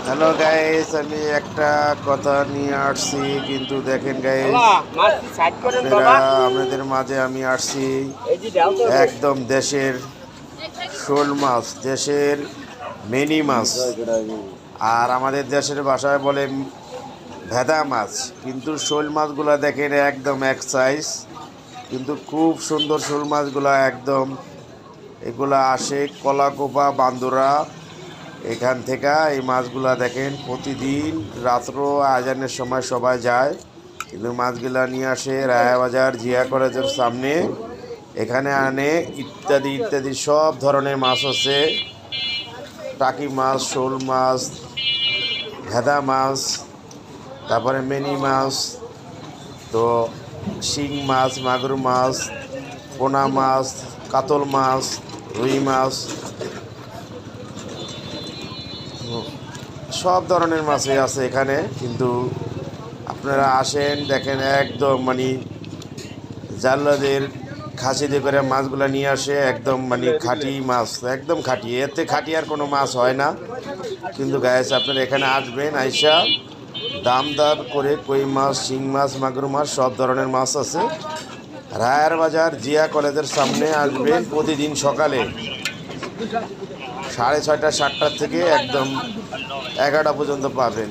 Hello guys, আমি একটা কথা নিয়ে আসছি, কিন্তু দেখেন গাইস, আপনারা আপনাদের মাঝে আমি আসছি একদম দেশের শোল মাছ, দেশের মিনি মাছ। আর আমাদের দেশের ভাষায় বলে ভেদা মাছ। কিন্তু শোল মাছগুলা দেখেন একদম এক সাইজ, কিন্তু খুব সুন্দর শোল মাছগুলা একদম। এগুলা আসে কলাকোপা বান্দুরা, এখান থেকে এই মাছগুলা দেখেন প্রতিদিন রাত্র আজানের সময় সবাই যায়, কিন্তু মাছগুলা নিয়ে আসে রায়াবাজার জিয়া কলেজের সামনে। এখানে আনে ইত্যাদি ইত্যাদি সব ধরনের মাছ আছে, টাকি মাছ, শোল মাছ, ভেদা মাছ, তারপরে মিনি মাছ, তো শিং মাছ, মাগুর মাছ, পোনা মাছ, কাতল মাছ, রুই মাছ, সব ধরনের মাছই আছে এখানে। কিন্তু আপনারা আসেন, দেখেন একদম মানে জাল্লাদের খাসি দিয়ে করে মাছগুলো নিয়ে আসে, একদম মানে খাঁটি মাছ, একদম খাঁটি, এতে খাঁটি আর কোনো মাছ হয় না। কিন্তু গায়েস আপনারা এখানে আসবেন, আইসা দাম দর করে কই মাছ, শিং মাছ, মাগুর মাছ, সব ধরনের মাছ আছে। রায়ের বাজার জিয়া কলেজের সামনে আসবেন প্রতিদিন সকালে 6:30 7টার থেকে একদম 11টা পর্যন্ত পাবেন।